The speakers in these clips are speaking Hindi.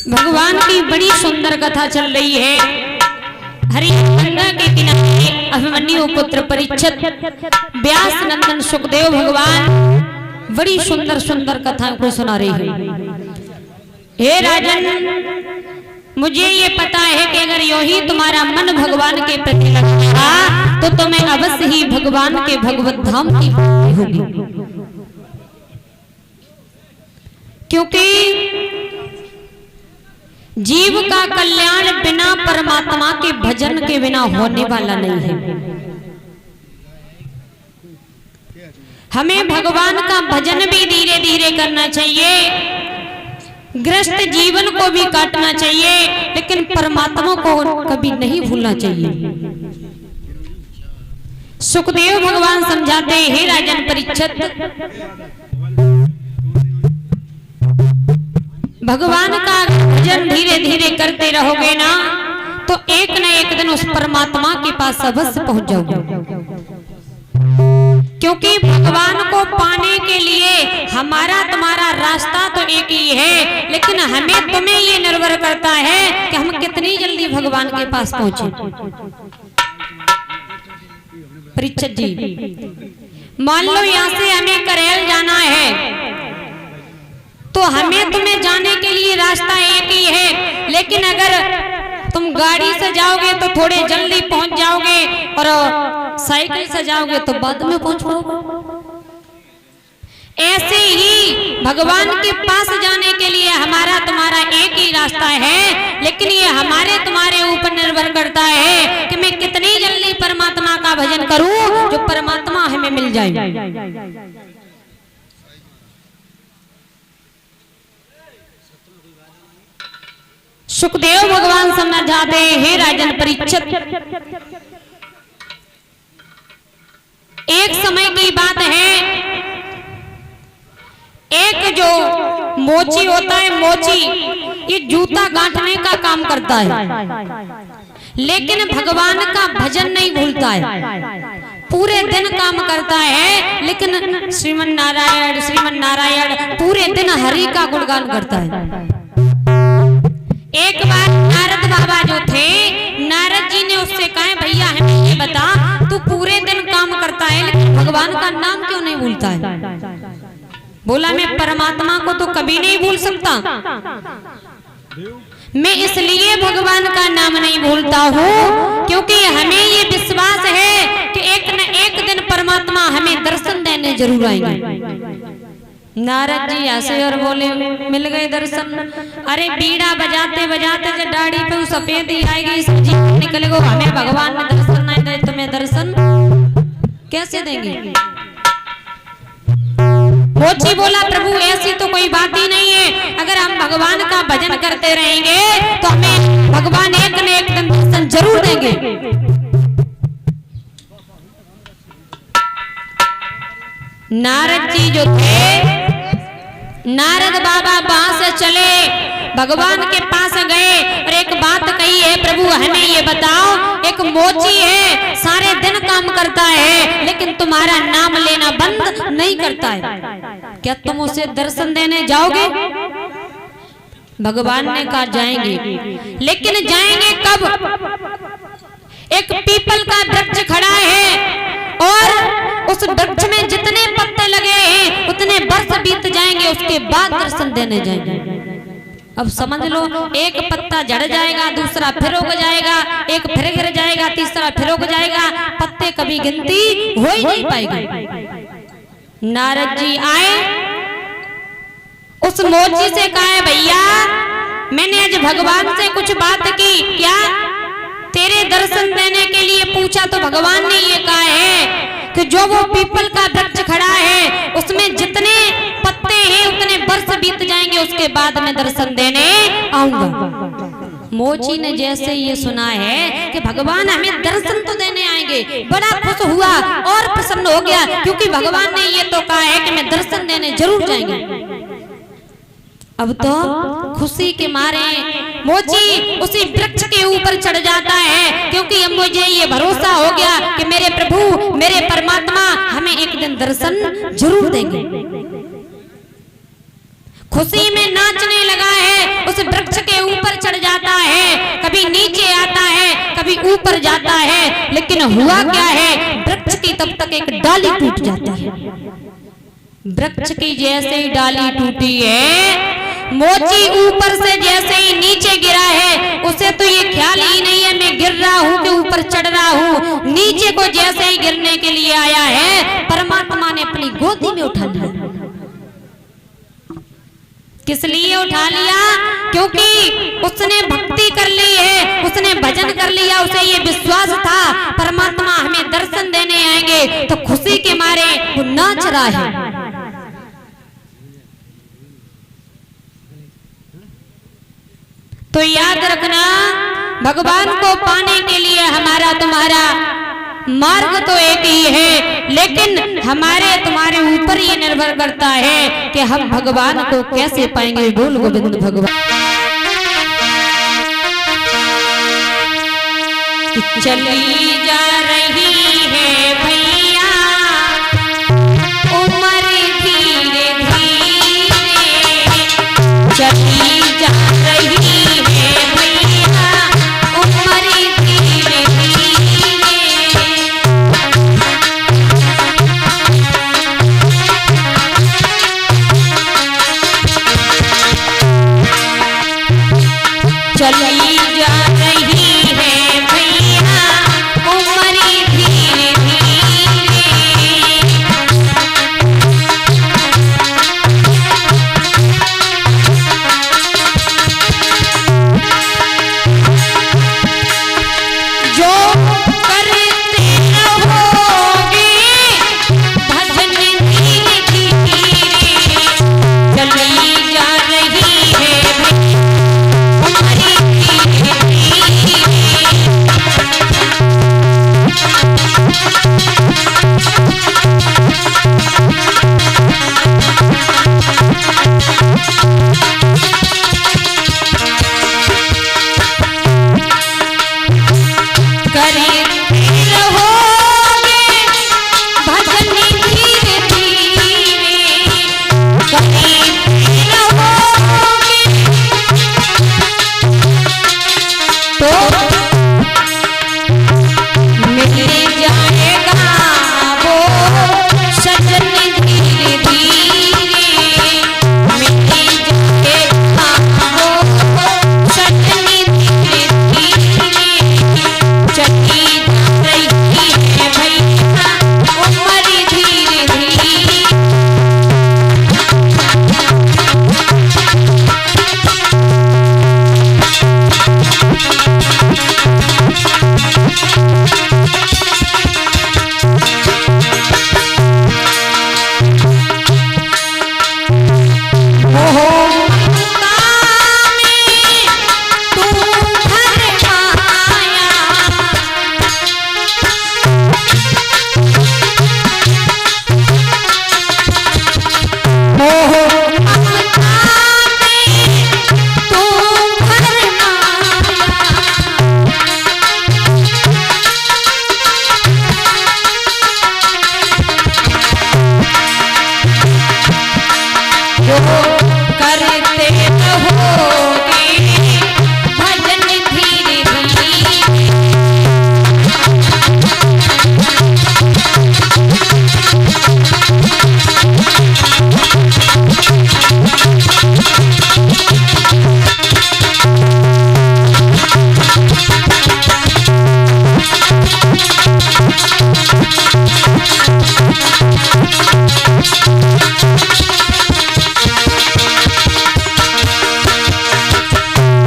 भगवान की बड़ी सुंदर कथा चल रही है। हरि गंगा के किनारे अभिमन्यु पुत्र परीक्षित, व्यास नंदन सुखदेव भगवान बड़ी सुंदर सुंदर कथाओं को सुना रही है। हे राजन, मुझे ये पता है कि अगर यूं ही तुम्हारा मन भगवान के प्रति लगेगा तो तुम्हें अवश्य ही भगवान के भगवत धाम की प्राप्ति होगी, क्योंकि जीव का कल्याण बिना परमात्मा के भजन के बिना होने वाला नहीं है। हमें भगवान का भजन भी धीरे धीरे करना चाहिए, ग्रस्त जीवन को भी काटना चाहिए, लेकिन परमात्मा को कभी नहीं भूलना चाहिए। सुखदेव भगवान समझाते, हे राजन परीक्षित, भगवान का भजन धीरे धीरे करते रहोगे ना तो एक न एक दिन उस परमात्मा के पास अवश्य पहुंच जाओगे, क्योंकि भगवान को पाने के लिए हमारा तुम्हारा रास्ता तो एक ही है, लेकिन हमें तुम्हें ये निर्भर करता है कि हम कितनी जल्दी भगवान के पास पहुंचे। परीक्षित जी, मान लो यहाँ से हमें करेल जाना है तो हमें तुम्हें जाने के लिए रास्ता एक ही है, लेकिन अगर तुम गाड़ी से जाओगे तो थोड़े जल्दी पहुंच जाओगे और साइकिल से जाओगे तो बाद में पहुंच पाओगे। ऐसे ही भगवान के पास जाने के लिए हमारा तुम्हारा एक ही रास्ता है, लेकिन ये हमारे तुम्हारे ऊपर निर्भर करता है कि मैं कितनी जल्दी परमात्मा का भजन करूं जो परमात्मा हमें मिल जाए। सुखदेव भगवान समझाते, हे राजन परीक्षित, एक समय की बात है, एक जो मोची होता है, मोची ये जूता गांठने का काम करता है, लेकिन भगवान का भजन नहीं भूलता है। पूरे दिन काम करता है, लेकिन श्रीमन नारायण पूरे दिन हरि का गुणगान करता है। एक बार नारद बाबा जो थे, नारद जी ने उससे कहा, भैया हमें ये बता, तू पूरे दिन काम करता है लेकिन भगवान का नाम क्यों नहीं भूलता है? बोला, मैं परमात्मा को तो कभी नहीं भूल सकता, मैं इसलिए भगवान का नाम नहीं भूलता हूँ क्योंकि हमें ये विश्वास है कि एक न एक दिन परमात्मा हमें दर्शन देने जरूर आएंगे। नारद जी ऐसे और बोले, मिल गए दर्शन। अरे बीड़ा बजाते बजाते जब दाढ़ी पे सफेदी आएगी, सब्जी निकल गो, हमें भगवान में दर्शन नहीं दे, तुम्हें दर्शन कैसे देंगे? मोची बोला, प्रभु ऐसी तो कोई बात ही नहीं है, अगर हम भगवान का भजन करते रहेंगे तो हमें भगवान एक न एक दिन दर्शन जरूर देंगे। नारद जी जो थे, नारद बाबा वहां से चले, भगवान के पास गए और एक बात कही है, प्रभु हमें ये बताओ, एक मोची है, सारे दिन काम करता है लेकिन तुम्हारा नाम लेना बंद नहीं करता है, क्या तुम उसे दर्शन देने जाओगे? भगवान ने कहा, जाएंगे, लेकिन जाएंगे कब? एक पीपल का वृक्ष खड़ा है और उस वृक्ष में जितने पत्ते लगे हैं उतने वर्ष बीत जाएंगे, उसके बाद दर्शन देने जाएंगे। अब समझ लो, एक पत्ता झड़ जाएगा, दूसरा फिर उग जाएगा, एक फिर गिर जाएगा, तीसरा फिर उग जाएगा, पत्ते कभी गिनती हो ही नहीं पाएगी। नारद जी आए, उस मोची से कहा, भैया मैंने आज भगवान से कुछ बात की, क्या तेरे दर्शन देने के लिए पूछा तो भगवान ने ये कहा है कि जो वो पीपल का वृक्ष खड़ा है उसमें जितने पत्ते हैं उतने वर्ष बीत जाएंगे, उसके बाद मैं दर्शन देने आऊंगा। मोची ने जैसे ये सुना है कि भगवान हमें दर्शन तो देने आएंगे, बड़ा खुश हुआ और प्रसन्न हो गया, क्योंकि भगवान ने ये तो कहा है कि मैं दर्शन देने जरूर जाएंगे। अब तो खुशी के मारे मोची उसी वृक्ष के ऊपर चढ़ जाता है, क्योंकि अब मुझे ये भरोसा हो गया कि मेरे प्रभु, मेरे परमात्मा हमें एक दिन दर्शन जरूर देंगे। खुशी में नाचने लगा है, उस वृक्ष के ऊपर जाता है, लेकिन हुआ क्या है, वृक्ष की तब तक एक डाली टूट जाती है। वृक्ष की जैसे ही डाली टूटी है, मोची ऊपर से जैसे ही नीचे गिरा है, उसे तो ये ख्याल ही नहीं है मैं गिर रहा हूँ कि ऊपर चढ़ रहा हूँ। नीचे को जैसे ही गिरने के लिए आया है, परमात्मा ने अपनी गोदी में उठा लिया। किस लिए उठा लिया? क्योंकि उसने भक्ति कर ली है, उसने भजन कर लिया, उसे ये विश्वास था परमात्मा हमें दर्शन देने आएंगे, तो खुशी के मारे वो नाच रहा है। तो याद रखना, भगवान को पाने के लिए हमारा तुम्हारा मार्ग तो एक ही है, लेकिन हमारे तुम्हारे ऊपर ये निर्भर करता है कि हम भगवान को कैसे पाएंगे। बोल गोविंद भगवान। चली जा रही है भैया उम्र धीरे धीरे, चली जा रही है भैया उम्र धीरे धीरे, चली जा रही है भैया उम्र धीरे धीरे, जो करते रहोगे भजन धीरे धीरे, चली जा रही है उम्र धीरे धीरे। करते रहोगे भजन धीरे धीरे, करते रहोगे तो मिल जाएगा वो सजन धीरे धीरे, मिल जाएगा वो सजन धीरे धीरे, चली जा रही है भैया उम्र धीरे धीरे। ओहो ममता में तू धर्माया, ओहो ममता में तू धर्माया, जो करते रहोगे भजन धीरे धीरे,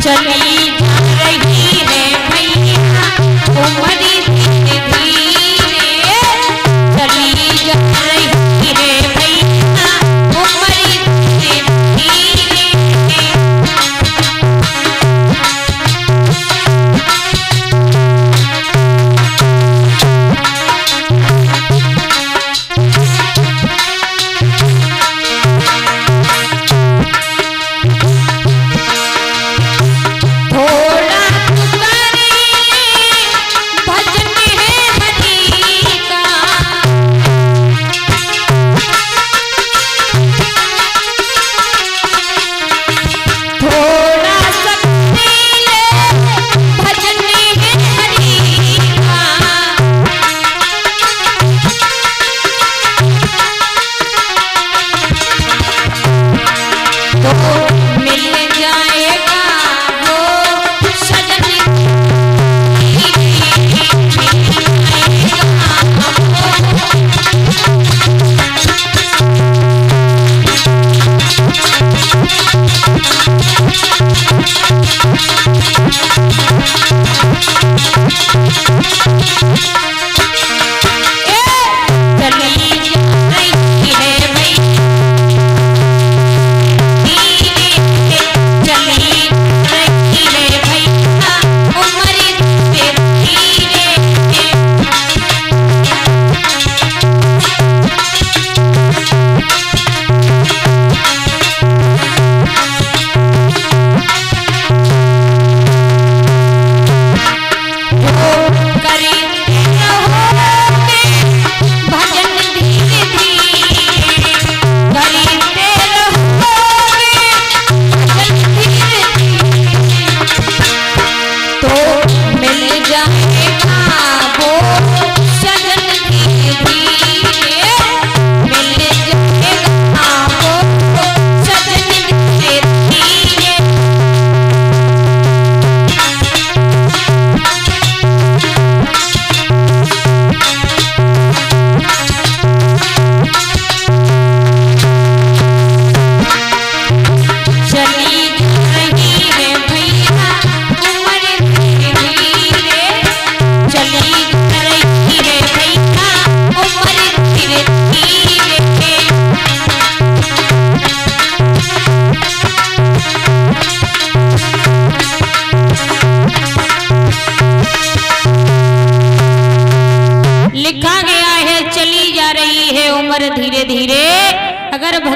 चली जा रही है भैया उम्र धीरे धीरे, चली जा रही है भैया उम्र धीरे धीरे।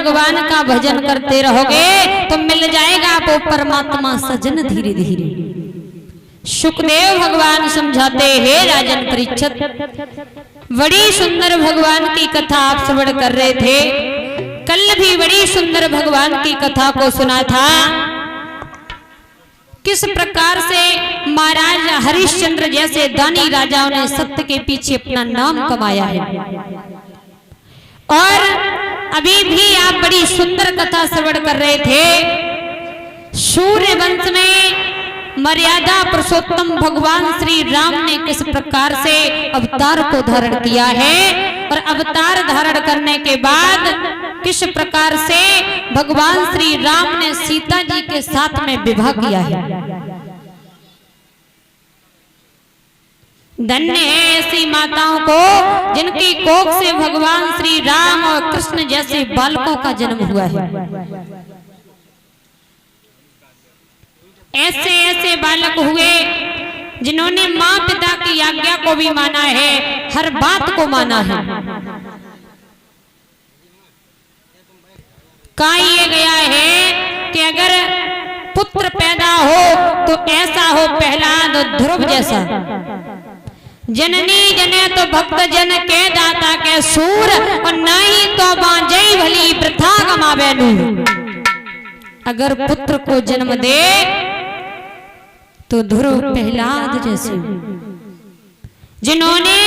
भगवान का भजन करते रहोगे तो मिल जाएगा आपको परमात्मा सजन धीरे धीरे। सुखदेव भगवान समझाते हैं राजन परीक्षित, बड़ी सुंदर भगवान की कथा आप श्रवण कर रहे थे। कल भी बड़ी सुंदर भगवान की कथा को सुना था, किस प्रकार से महाराज हरिश्चंद्र जैसे दानी राजाओं ने सत्य के पीछे अपना नाम कमाया है। और अभी भी आप बड़ी सुंदर कथा श्रवण कर रहे थे। सूर्य वंश में मर्यादा पुरुषोत्तम भगवान श्री राम ने किस प्रकार से अवतार को धारण किया है, और अवतार धारण करने के बाद किस प्रकार से भगवान श्री राम ने सीता जी के साथ में विवाह किया है। धन्य है ऐसी माताओं को जिनकी कोख से भगवान श्री राम और कृष्ण जैसे बालकों का जन्म हुआ है। ऐसे ऐसे बालक हुए जिन्होंने माँ पिता की आज्ञा को भी माना है, हर बात को माना है। कहा यह गया है कि अगर पुत्र पैदा हो तो ऐसा हो प्रहलाद ध्रुव जैसा, जननी जने तो भक्त जन के दाता के सूर, और नहीं तो बांझई भली प्रथा गमावे नूर। अगर पुत्र को जन्म दे तो ध्रुव प्रहलाद जैसे, जिन्होंने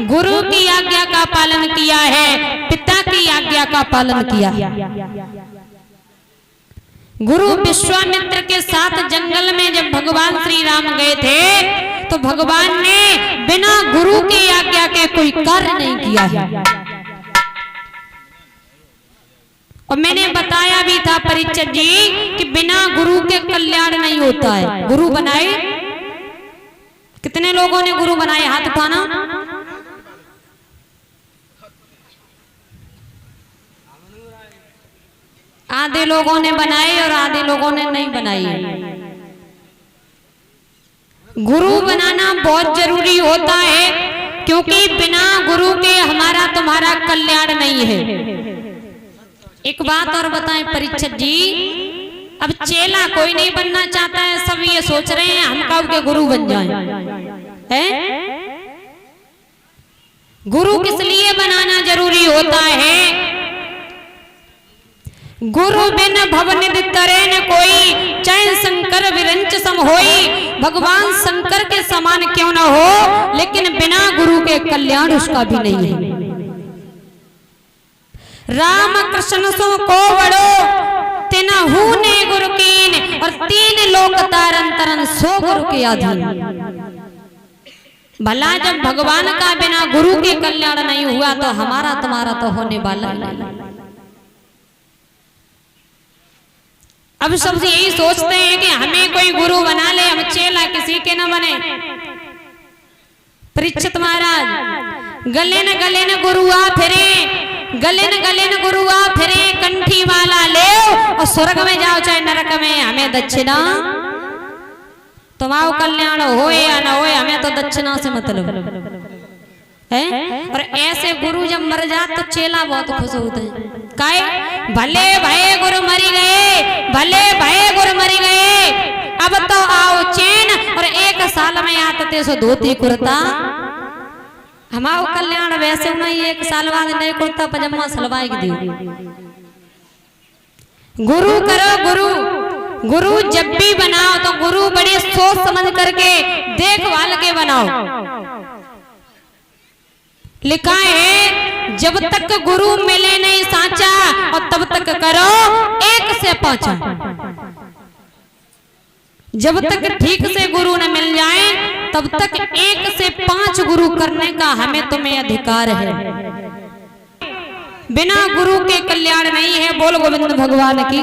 गुरु की आज्ञा का पालन किया है, पिता की आज्ञा का पालन किया। गुरु विश्वामित्र के साथ जंगल में जब भगवान श्री राम गए थे तो भगवान ने बिना गुरु की आज्ञा के कोई कार्य नहीं किया है। और मैंने बताया भी था परीक्षित जी कि बिना गुरु के कल्याण नहीं होता है। गुरु बनाए, कितने लोगों ने गुरु बनाए, हाथ उठाना। आधे लोगों ने बनाए और आधे लोगों ने नहीं बनाई। गुरु बनाना बहुत जरूरी होता है, क्योंकि बिना गुरु के हमारा तुम्हारा कल्याण नहीं है। एक बात और बताएं परीक्षित जी, अब चेला कोई नहीं बनना चाहता है, सब ये सोच रहे हैं हम कब के गुरु बन जाएं, हैं? गुरु किस लिए बनाना जरूरी होता है? गुरु बिन भवन तरे न कोई, चैन शंकर विरंच सम होई। भगवान शंकर के समान क्यों न हो, लेकिन बिना गुरु के कल्याण उसका भी नहीं है। राम कृष्ण सो को बड़ो तिनहु ने गुरु कीन, और तीन लोक तारन तरन सो गुरु के अधीन। भला जब भगवान का बिना गुरु के कल्याण नहीं हुआ तो हमारा तुम्हारा तो होने वाला नहीं। अब सब यही सोचते हैं कि हमें कोई गुरु बना ले, हम चेला किसी के न बने। परीक्षित महाराज गले न गुरु आ फिरे, गले न गुरु आ फिरे, कंठी वाला ले और स्वर्ग में जाओ चाहे नरक में, हमें दक्षिणा तुम्हारा कल्याण होए या ना होए, हमें तो दक्षिणा से मतलब है। और ऐसे गुरु जब मर जाते तो चेला बहुत खुश होते हैं। काहे भले भये गुरु मरी गए, भले भये गुरु मरी गए, अब तो आओ चैन, और एक साल में आते सो धोती कुर्ता। हमारा कल्याण वैसे नहीं, एक साल बाद नहीं कुर्ता पजामा सलवाए दी। गुरु करो गुरु, गुरु जब भी बनाओ तो गुरु बड़े सोच समझ करके देखभाल के बनाओ। लिखा है जब तक गुरु मिले नहीं साचा, और तब तक करो 1 से 5। जब तक ठीक से गुरु न मिल जाए तब तक 1 से 5 गुरु करने का हमें तुम्हें अधिकार है। बिना गुरु के कल्याण नहीं है। बोल गोविंद भगवान की।